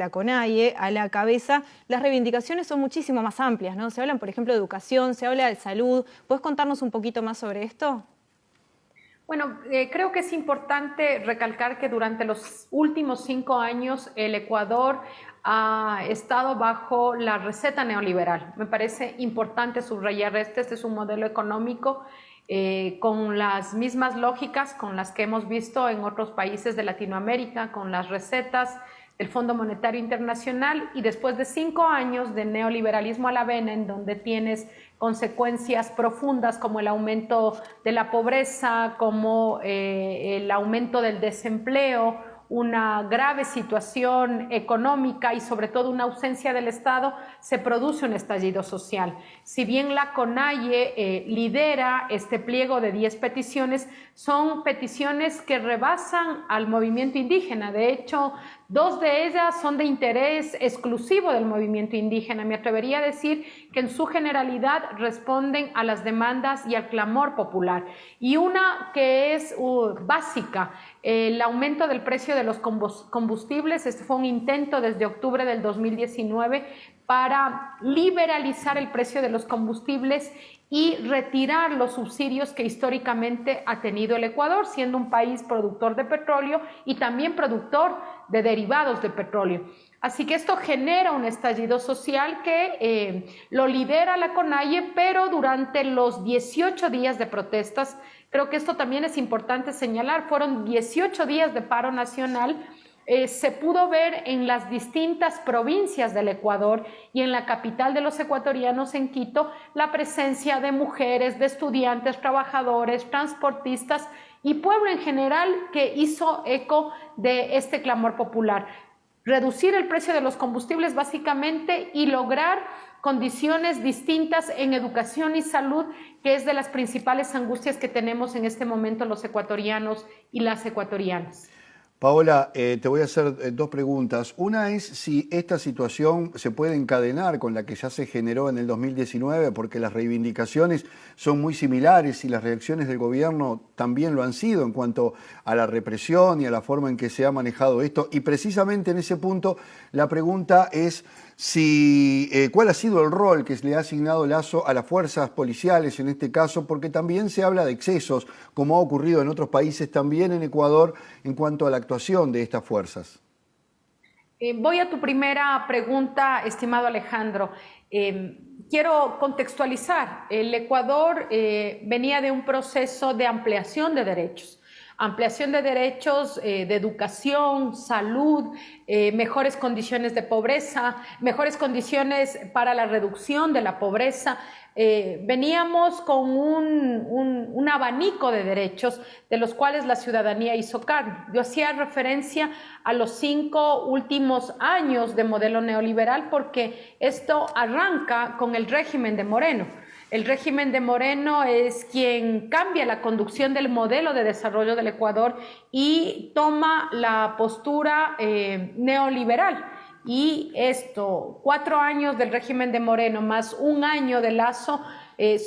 la CONAIE a la cabeza, las reivindicaciones son muchísimo más amplias, ¿no? Se hablan, por ejemplo, de educación, se habla de salud. ¿Puedes contarnos un poquito más sobre esto? Bueno, creo que es importante recalcar que durante los últimos 5 años el Ecuador ha estado bajo la receta neoliberal. Me parece importante subrayar este es un modelo económico con las mismas lógicas con las que hemos visto en otros países de Latinoamérica, con las recetas del Fondo Monetario Internacional, y después de 5 años de neoliberalismo a la vena, en donde tienes consecuencias profundas como el aumento de la pobreza, como el aumento del desempleo, una grave situación económica y sobre todo una ausencia del Estado, se produce un estallido social. Si bien la CONAIE lidera este pliego de 10 peticiones, son peticiones que rebasan al movimiento indígena. De hecho, 2 de ellas son de interés exclusivo del movimiento indígena. Me atrevería a decir que en su generalidad responden a las demandas y al clamor popular. Y una que es básica, el aumento del precio de los combustibles. Este fue un intento desde octubre del 2019 para liberalizar el precio de los combustibles y retirar los subsidios que históricamente ha tenido el Ecuador, siendo un país productor de petróleo y también productor de derivados de petróleo. Así que esto genera un estallido social que lo lidera la CONAIE, pero durante los 18 días de protestas, creo que esto también es importante señalar, fueron 18 días de paro nacional. Se pudo ver en las distintas provincias del Ecuador y en la capital de los ecuatorianos, en Quito, la presencia de mujeres, de estudiantes, trabajadores, transportistas y pueblo en general, que hizo eco de este clamor popular. Reducir el precio de los combustibles básicamente y lograr condiciones distintas en educación y salud, que es de las principales angustias que tenemos en este momento los ecuatorianos y las ecuatorianas. Paola, te voy a hacer 2 preguntas. Una es si esta situación se puede encadenar con la que ya se generó en el 2019, porque las reivindicaciones son muy similares y las reacciones del gobierno también lo han sido en cuanto a la represión y a la forma en que se ha manejado esto. Y precisamente en ese punto la pregunta es cuál ha sido el rol que le ha asignado Lasso a las fuerzas policiales en este caso, porque también se habla de excesos, como ha ocurrido en otros países, también en Ecuador, en cuanto a la actuación de estas fuerzas. Voy a tu primera pregunta, estimado Alejandro. Quiero contextualizar. El Ecuador venía de un proceso de ampliación de derechos. Ampliación de derechos de educación, salud, mejores condiciones de pobreza, mejores condiciones para la reducción de la pobreza. Veníamos con un abanico de derechos de los cuales la ciudadanía hizo cargo. Yo hacía referencia a los 5 últimos años de modelo neoliberal porque esto arranca con el régimen de Moreno. El régimen de Moreno es quien cambia la conducción del modelo de desarrollo del Ecuador y toma la postura neoliberal. Y esto, 4 años del régimen de Moreno más 1 año de Lasso,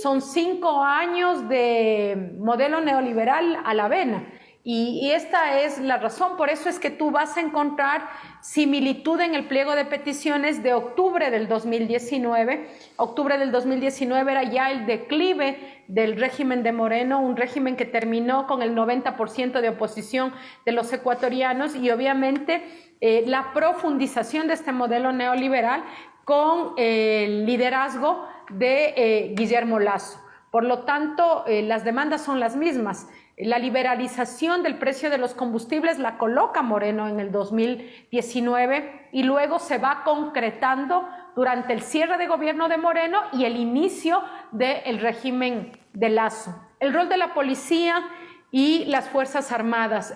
son 5 años de modelo neoliberal a la vena. Y esta es la razón, por eso es que tú vas a encontrar similitud en el pliego de peticiones de octubre del 2019. Octubre del 2019 era ya el declive del régimen de Moreno, un régimen que terminó con el 90% de oposición de los ecuatorianos y obviamente la profundización de este modelo neoliberal con el liderazgo de Guillermo Lasso. Por lo tanto, las demandas son las mismas. La liberalización del precio de los combustibles la coloca Moreno en el 2019 y luego se va concretando durante el cierre de gobierno de Moreno y el inicio del régimen de Lasso. El rol de la policía y las Fuerzas Armadas.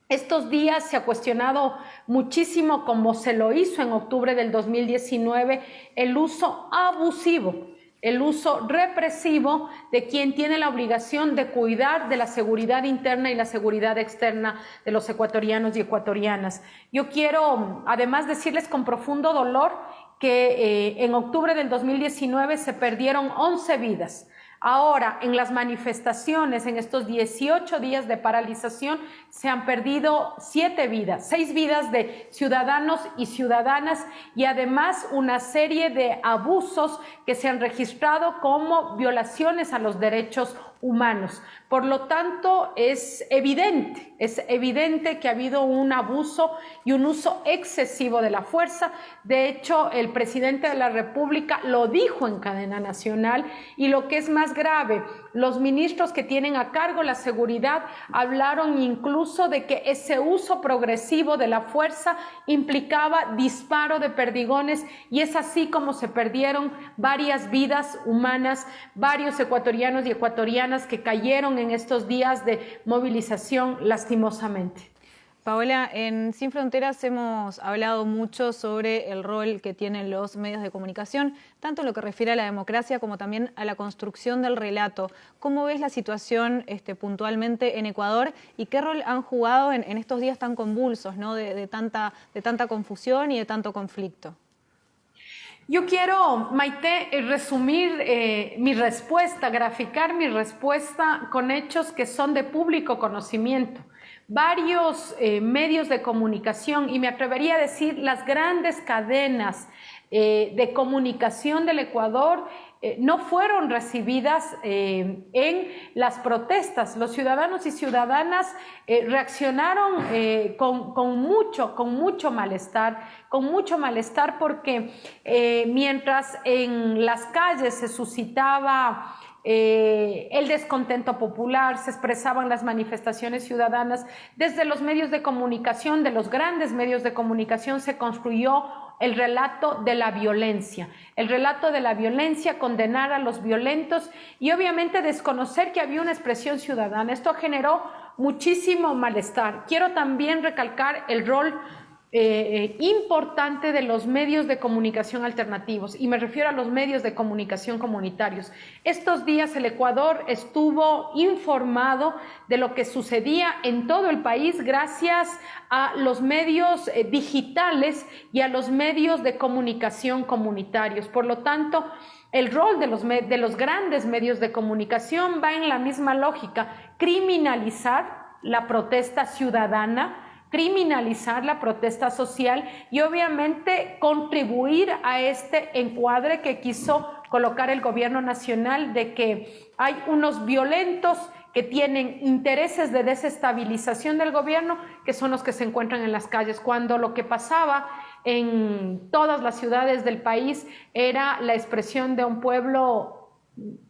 Estos días se ha cuestionado muchísimo, como se lo hizo en octubre del 2019, el uso abusivo, el uso represivo de quien tiene la obligación de cuidar de la seguridad interna y la seguridad externa de los ecuatorianos y ecuatorianas. Yo quiero además decirles con profundo dolor que en octubre del 2019 se perdieron 11 vidas. Ahora, en las manifestaciones, en estos 18 días de paralización, se han perdido 7 vidas, 6 vidas de ciudadanos y ciudadanas, y además una serie de abusos que se han registrado como violaciones a los derechos humanos. Por lo tanto, es evidente que ha habido un abuso y un uso excesivo de la fuerza. De hecho, el presidente de la República lo dijo en cadena nacional, y lo que es más grave, los ministros que tienen a cargo la seguridad hablaron incluso de que ese uso progresivo de la fuerza implicaba disparo de perdigones, y es así como se perdieron varias vidas humanas, varios ecuatorianos y ecuatorianas que cayeron en estos días de movilización, lastimosamente. Paola, en Sin Fronteras hemos hablado mucho sobre el rol que tienen los medios de comunicación, tanto en lo que refiere a la democracia como también a la construcción del relato. ¿Cómo ves la situación puntualmente en Ecuador y qué rol han jugado en estos días tan convulsos, ¿no? de tanta confusión y de tanto conflicto? Yo quiero, Maite, resumir mi respuesta, graficar mi respuesta con hechos que son de público conocimiento. Varios medios de comunicación, y me atrevería a decir las grandes cadenas de comunicación del Ecuador, no fueron recibidas en las protestas. Los ciudadanos y ciudadanas reaccionaron con mucho malestar porque mientras en las calles se suscitaba el descontento popular, se expresaban las manifestaciones ciudadanas, desde los medios de comunicación, de los grandes medios de comunicación, se construyó el relato de la violencia, condenar a los violentos y obviamente desconocer que había una expresión ciudadana. Esto generó muchísimo malestar. Quiero también recalcar el rol importante de los medios de comunicación alternativos, y me refiero a los medios de comunicación comunitarios. Estos días el Ecuador estuvo informado de lo que sucedía en todo el país gracias a los medios digitales y a los medios de comunicación comunitarios. Por lo tanto, el rol de los grandes medios de comunicación va en la misma lógica: criminalizar la protesta ciudadana, criminalizar la protesta social y obviamente contribuir a este encuadre que quiso colocar el gobierno nacional, de que hay unos violentos que tienen intereses de desestabilización del gobierno, que son los que se encuentran en las calles, cuando lo que pasaba en todas las ciudades del país era la expresión de un pueblo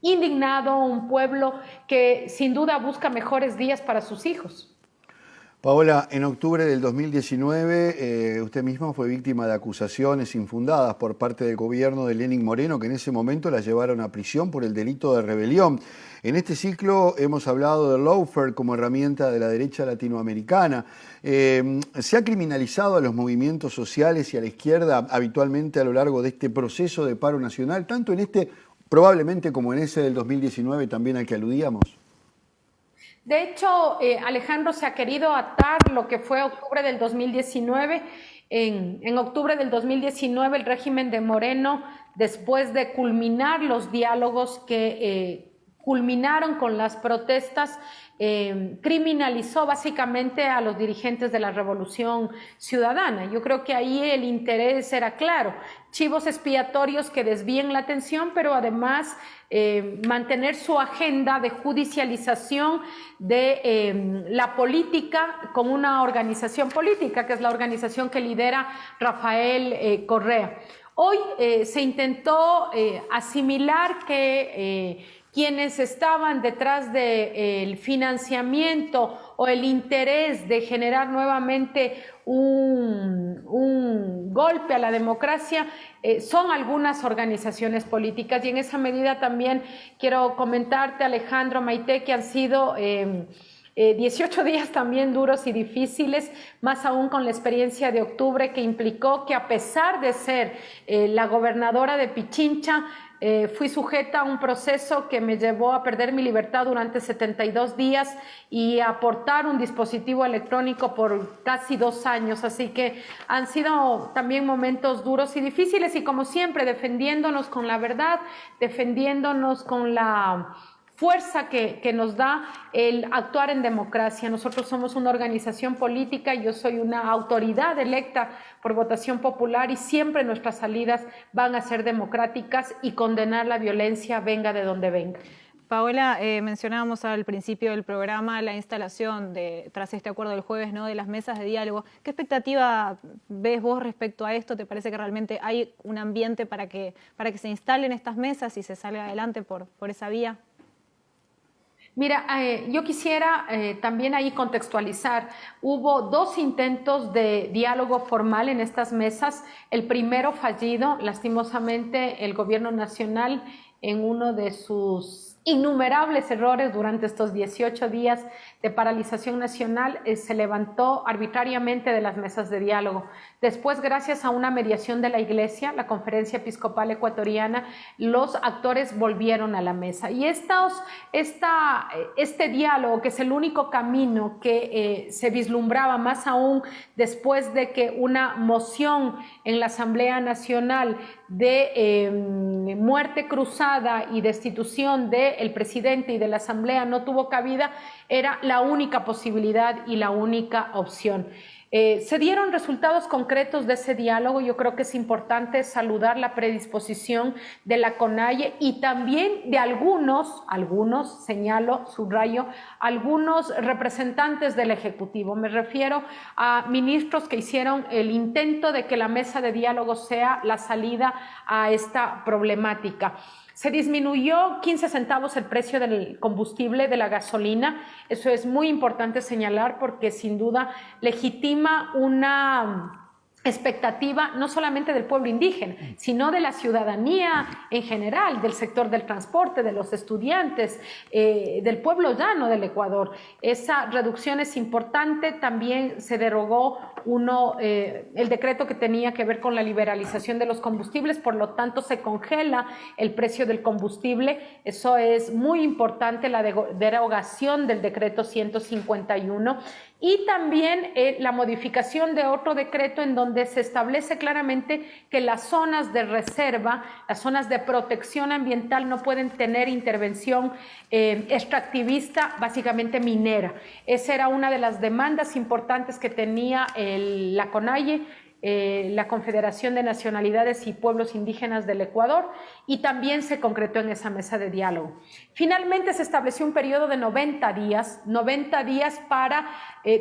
indignado, un pueblo que sin duda busca mejores días para sus hijos. Paola, en octubre del 2019 usted misma fue víctima de acusaciones infundadas por parte del gobierno de Lenín Moreno, que en ese momento la llevaron a prisión por el delito de rebelión. En este ciclo hemos hablado del lawfare como herramienta de la derecha latinoamericana. ¿Se ha criminalizado a los movimientos sociales y a la izquierda habitualmente a lo largo de este proceso de paro nacional, tanto en este probablemente como en ese del 2019 también al que aludíamos? De hecho, Alejandro, se ha querido atar lo que fue octubre del 2019. En octubre del 2019, el régimen de Moreno, después de culminar los diálogos que culminaron con las protestas, criminalizó básicamente a los dirigentes de la Revolución Ciudadana. Yo creo que ahí el interés era claro: chivos expiatorios que desvíen la atención, pero además mantener su agenda de judicialización de la política con una organización política, que es la organización que lidera Rafael Correa. Hoy se intentó asimilar que quienes estaban detrás del financiamiento o el interés de generar nuevamente un golpe a la democracia son algunas organizaciones políticas, y en esa medida también quiero comentarte, Alejandro, Maite, que han sido 18 días también duros y difíciles, más aún con la experiencia de octubre, que implicó que, a pesar de ser la gobernadora de Pichincha, Fui sujeta a un proceso que me llevó a perder mi libertad durante 72 días y a portar un dispositivo electrónico por casi 2 años. Así que han sido también momentos duros y difíciles y, como siempre, defendiéndonos con la verdad, defendiéndonos con la fuerza que nos da el actuar en democracia. Nosotros somos una organización política, yo soy una autoridad electa por votación popular y siempre nuestras salidas van a ser democráticas y condenar la violencia venga de donde venga. Paola, mencionábamos al principio del programa la instalación tras este acuerdo del jueves, ¿no?, de las mesas de diálogo. ¿Qué expectativa ves vos respecto a esto? ¿Te parece que realmente hay un ambiente para que se instalen estas mesas y se salga adelante por esa vía? Mira, yo quisiera también ahí contextualizar. Hubo 2 intentos de diálogo formal en estas mesas. El primero fallido, lastimosamente, el gobierno nacional, en uno de sus innumerables errores durante estos 18 días de paralización nacional, se levantó arbitrariamente de las mesas de diálogo. Después, gracias a una mediación de la Iglesia, la Conferencia Episcopal Ecuatoriana, los actores volvieron a la mesa. Y este diálogo, que es el único camino que se vislumbraba, más aún después de que una moción en la Asamblea Nacional de muerte cruzada y destitución del presidente y de la Asamblea no tuvo cabida, era la única posibilidad y la única opción. Se dieron resultados concretos de ese diálogo. Yo creo que es importante saludar la predisposición de la CONAIE y también de algunos, señalo, subrayo, algunos representantes del Ejecutivo. Me refiero a ministros que hicieron el intento de que la mesa de diálogo sea la salida a esta problemática. Se disminuyó 15 centavos el precio del combustible, de la gasolina. Eso es muy importante señalar porque sin duda legitima una expectativa no solamente del pueblo indígena, sino de la ciudadanía en general, del sector del transporte, de los estudiantes, del pueblo llano del Ecuador. Esa reducción es importante. También se derogó el decreto que tenía que ver con la liberalización de los combustibles, por lo tanto se congela el precio del combustible. Eso es muy importante, la derogación del decreto 151. Y también la modificación de otro decreto en donde se establece claramente que las zonas de reserva, las zonas de protección ambiental no pueden tener intervención extractivista, básicamente minera. Esa era una de las demandas importantes que tenía la CONAIE, la Confederación de Nacionalidades y Pueblos Indígenas del Ecuador, y también se concretó en esa mesa de diálogo. Finalmente se estableció un periodo de 90 días para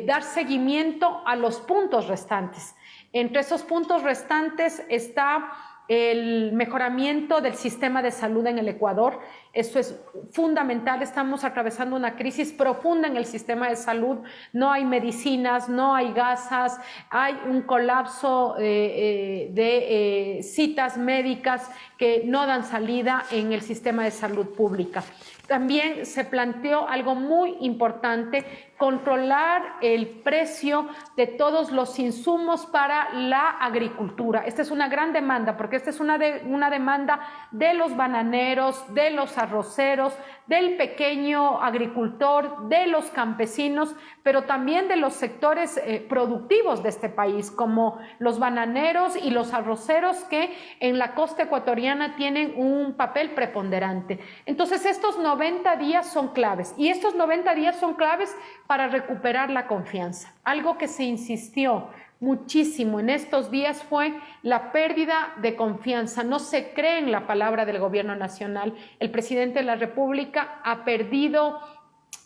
dar seguimiento a los puntos restantes. Entre esos puntos restantes está el mejoramiento del sistema de salud en el Ecuador. Eso es fundamental. Estamos atravesando una crisis profunda en el sistema de salud. No hay medicinas, no hay gasas, hay un colapso de citas médicas que no dan salida en el sistema de salud pública. También se planteó algo muy importante: controlar el precio de todos los insumos para la agricultura. Esta es una gran demanda, porque esta es una demanda de los bananeros, de los arroceros, del pequeño agricultor, de los campesinos, pero también de los sectores productivos de este país, como los bananeros y los arroceros, que en la costa ecuatoriana tienen un papel preponderante. Entonces, estos 90 días son claves, y estos 90 días son claves para recuperar la confianza. Algo que se insistió muchísimo en estos días fue la pérdida de confianza. No se cree en la palabra del gobierno nacional. El presidente de la República ha perdido,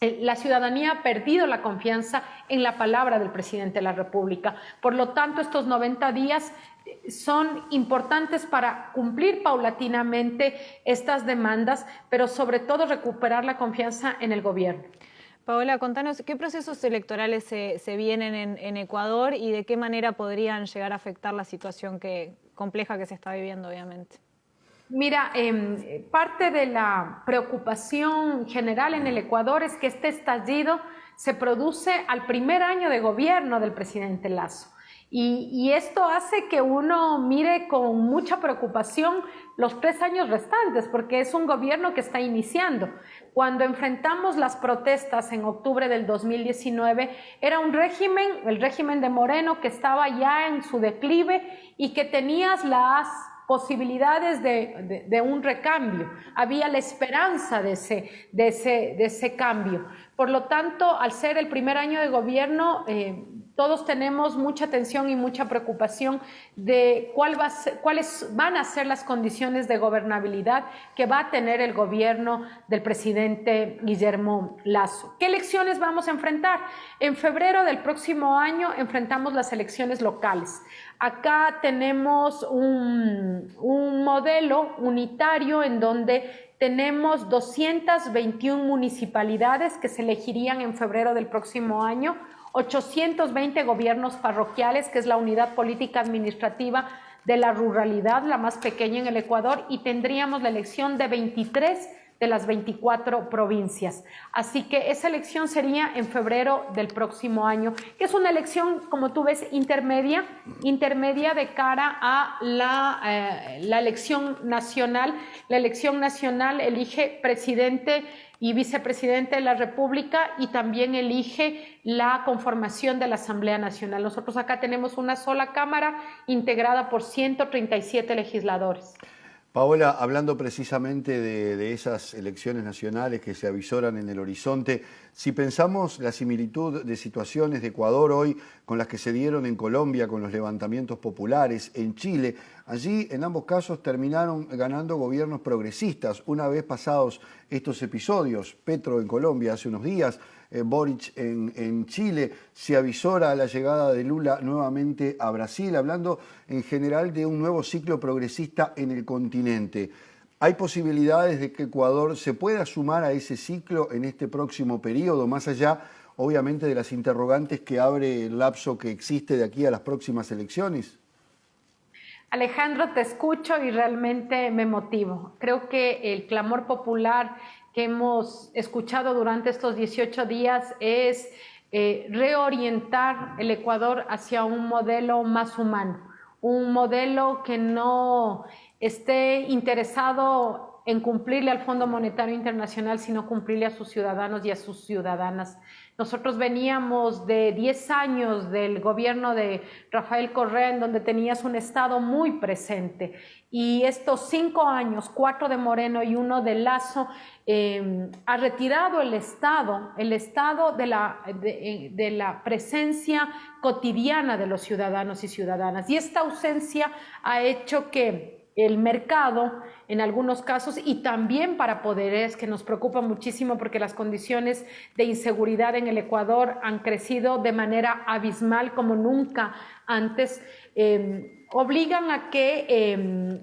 la ciudadanía ha perdido la confianza en la palabra del presidente de la República. Por lo tanto, estos 90 días son importantes para cumplir paulatinamente estas demandas, pero sobre todo recuperar la confianza en el gobierno. Paola, contanos, ¿qué procesos electorales se vienen en Ecuador y de qué manera podrían llegar a afectar la situación compleja que se está viviendo, obviamente? Mira, parte de la preocupación general en el Ecuador es que este estallido se produce al primer año de gobierno del presidente Lasso. Y esto hace que uno mire con mucha preocupación los 3 años restantes, porque es un gobierno que está iniciando. Cuando enfrentamos las protestas en octubre del 2019, era un régimen, el régimen de Moreno, que estaba ya en su declive y que tenías las posibilidades de un recambio, había la esperanza de ese cambio. Por lo tanto, al ser el primer año de gobierno, todos tenemos mucha atención y mucha preocupación de cuáles van a ser las condiciones de gobernabilidad que va a tener el gobierno del presidente Guillermo Lasso. ¿Qué elecciones vamos a enfrentar? En febrero del próximo año enfrentamos las elecciones locales. Acá tenemos un modelo unitario en donde tenemos 221 municipalidades que se elegirían en febrero del próximo año, 820 gobiernos parroquiales, que es la unidad política administrativa de la ruralidad, la más pequeña en el Ecuador, y tendríamos la elección de 23 de las 24 provincias. Así que esa elección sería en febrero del próximo año, que es una elección, como tú ves, intermedia de cara a la elección nacional. La elección nacional elige presidente y vicepresidente de la República y también elige la conformación de la Asamblea Nacional. Nosotros acá tenemos una sola Cámara integrada por 137 legisladores. Paola, hablando precisamente de esas elecciones nacionales que se avisoran en el horizonte, si pensamos la similitud de situaciones de Ecuador hoy con las que se dieron en Colombia con los levantamientos populares, en Chile, allí en ambos casos terminaron ganando gobiernos progresistas. Una vez pasados estos episodios, Petro en Colombia hace unos días, Boric en Chile, se avisora la llegada de Lula nuevamente a Brasil, hablando en general de un nuevo ciclo progresista en el continente. ¿Hay posibilidades de que Ecuador se pueda sumar a ese ciclo en este próximo periodo, más allá, obviamente, de las interrogantes que abre el lapso que existe de aquí a las próximas elecciones? Alejandro, te escucho y realmente me motivo. Creo que el clamor popular que hemos escuchado durante estos 18 días es reorientar el Ecuador hacia un modelo más humano, un modelo que no esté interesado en cumplirle al Fondo Monetario Internacional, sino cumplirle a sus ciudadanos y a sus ciudadanas. Nosotros veníamos de 10 años del gobierno de Rafael Correa, en donde tenías un Estado muy presente, y estos 5 años, 4 de Moreno y 1 de Lasso, ha retirado el Estado de la presencia cotidiana de los ciudadanos y ciudadanas, y esta ausencia ha hecho que el mercado, en algunos casos, y también para poderes, que nos preocupa muchísimo porque las condiciones de inseguridad en el Ecuador han crecido de manera abismal como nunca antes, obligan a que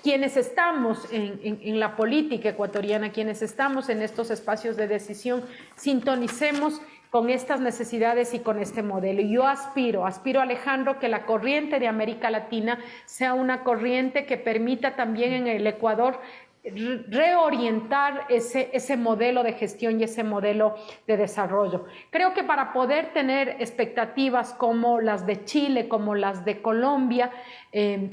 quienes estamos en la política ecuatoriana, quienes estamos en estos espacios de decisión, sintonicemos con estas necesidades y con este modelo. Y yo aspiro, Alejandro, que la corriente de América Latina sea una corriente que permita también en el Ecuador reorientar ese modelo de gestión y ese modelo de desarrollo. Creo que para poder tener expectativas como las de Chile, como las de Colombia,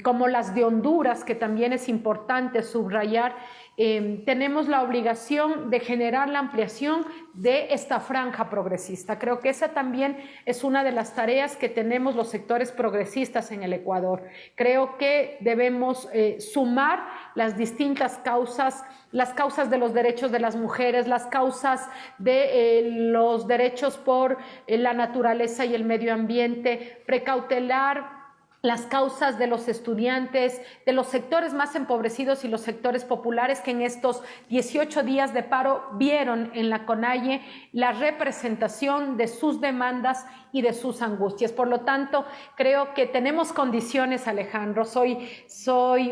como las de Honduras, que también es importante subrayar, tenemos la obligación de generar la ampliación de esta franja progresista. Creo que esa también es una de las tareas que tenemos los sectores progresistas en el Ecuador. Creo que debemos sumar las distintas causas, las causas de los derechos de las mujeres, las causas de los derechos por la naturaleza y el medio ambiente, precautelar las causas de los estudiantes, de los sectores más empobrecidos y los sectores populares que en estos 18 días de paro vieron en la CONAIE la representación de sus demandas y de sus angustias. Por lo tanto, creo que tenemos condiciones, Alejandro, soy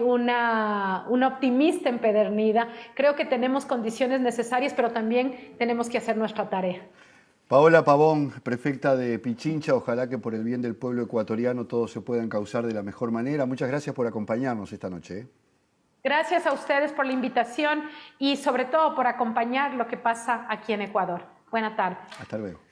una optimista empedernida, creo que tenemos condiciones necesarias, pero también tenemos que hacer nuestra tarea. Paola Pavón, prefecta de Pichincha, ojalá que por el bien del pueblo ecuatoriano todo se pueda encauzar de la mejor manera. Muchas gracias por acompañarnos esta noche. Gracias a ustedes por la invitación y sobre todo por acompañar lo que pasa aquí en Ecuador. Buena tarde. Hasta luego.